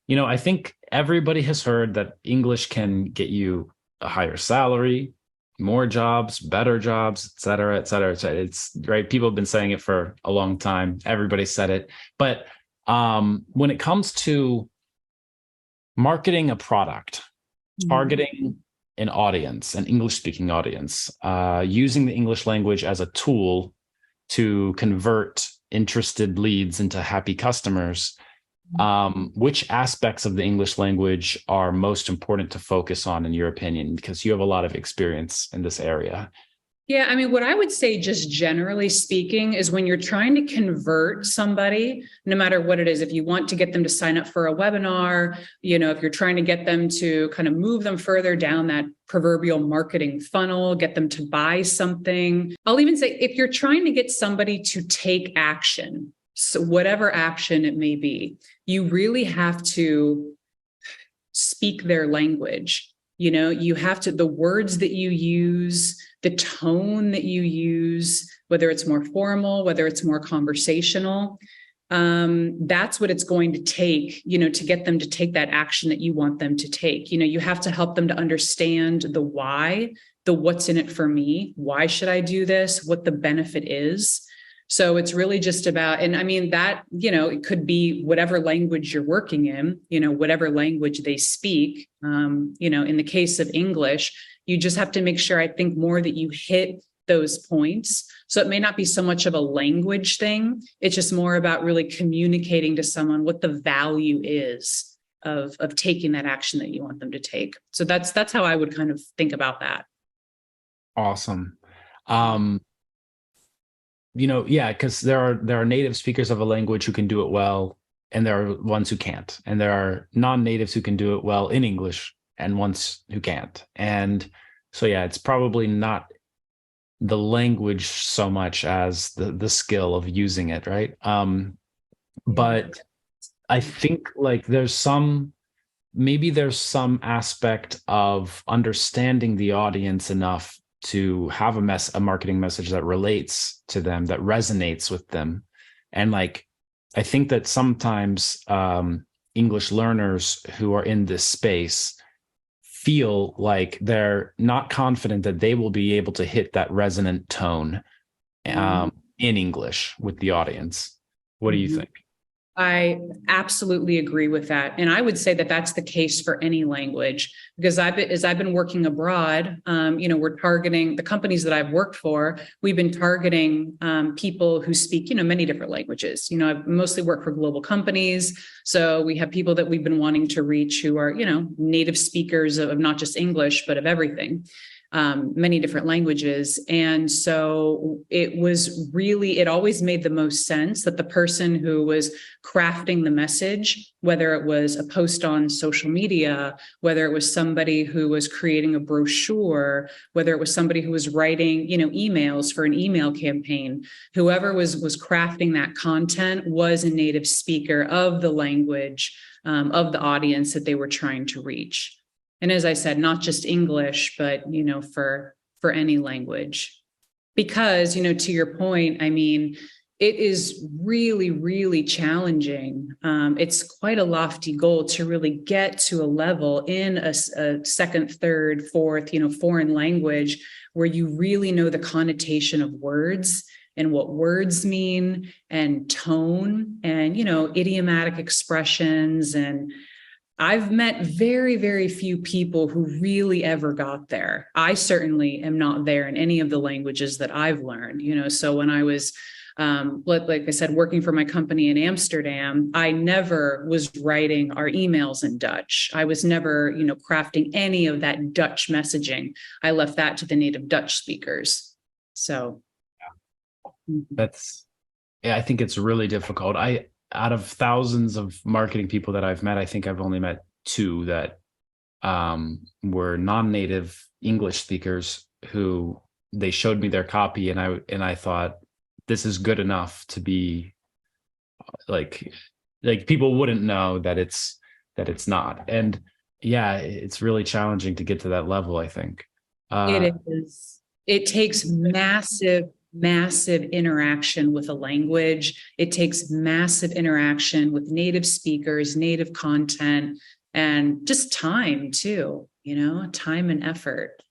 I think everybody has heard that English can get you a higher salary, more jobs, better jobs, et cetera, et cetera, et cetera. It's right. People have been saying it for a long time. Everybody said it. But when it comes to marketing a product, Mhm. targeting an audience, an English speaking audience, using the English language as a tool to convert interested leads into happy customers, which aspects of the English language are most important to focus on, in your opinion? Because you have a lot of experience in this area. Yeah, I mean, what I would say, just generally speaking, is when you're trying to convert somebody, no matter what it is, if you want to get them to sign up for a webinar, if you're trying to get them to kind of move them further down that proverbial marketing funnel, get them to buy something. I'll even say, if you're trying to get somebody to take action, so whatever action it may be, you really have to speak their language. You have to, the words that you use, the tone that you use, whether it's more formal, whether it's more conversational, that's what it's going to take, to get them to take that action that you want them to take. You have to help them to understand the why, the what's in it for me, why should I do this, what the benefit is. So it's really just about, and I mean, that, it could be whatever language you're working in, whatever language they speak. In the case of English, you just have to make sure, I think, more that you hit those points. So it may not be so much of a language thing. It's just more about really communicating to someone what the value is of taking that action that you want them to take. So that's how I would kind of think about that. Awesome. Um, yeah, because there are native speakers of a language who can do it well, and there are ones who can't, and there are non-natives who can do it well in English, and ones who can't. And so, yeah, it's probably not the language so much as the skill of using it, right? Yeah. But I think like there's some aspect of understanding the audience enough to have a marketing message that relates to them, that resonates with them. And like I think that sometimes English learners who are in this space feel like they're not confident that they will be able to hit that resonant tone Mhm. in English with the audience. What do you Mhm. think? I absolutely agree with that. And I would say that that's the case for any language, because as I've been working abroad, we're targeting the companies that I've worked for. We've been targeting people who speak, many different languages. I've mostly worked for global companies. So we have people that we've been wanting to reach who are, native speakers of not just English, but of everything, many different languages. And so it always made the most sense that the person who was crafting the message, whether it was a post on social media, whether it was somebody who was creating a brochure, whether it was somebody who was writing, emails for an email campaign, whoever was crafting that content was a native speaker of the language, of the audience that they were trying to reach. And as I said, not just English, but for any language. Because, to your point, I mean, it is really, really challenging. It's quite a lofty goal to really get to a level in a second, third, fourth, foreign language where you really know the connotation of words and what words mean and tone and, idiomatic expressions. And I've met very, very few people who really ever got there. I certainly am not there in any of the languages that I've learned, So when I was, like I said, working for my company in Amsterdam, I never was writing our emails in Dutch. I was never, crafting any of that Dutch messaging. I left that to the native Dutch speakers. So, mhm. That's Yeah, I think it's really difficult. Out of thousands of marketing people that I've met, I think I've only met two that were non-native English speakers who they showed me their copy, and I thought this is good enough to be like people wouldn't know that it's not. And yeah, it's really challenging to get to that level, I think. Uh It is. It takes massive massive interaction with a language. It takes massive interaction with native speakers, native content, and just time too, time and effort.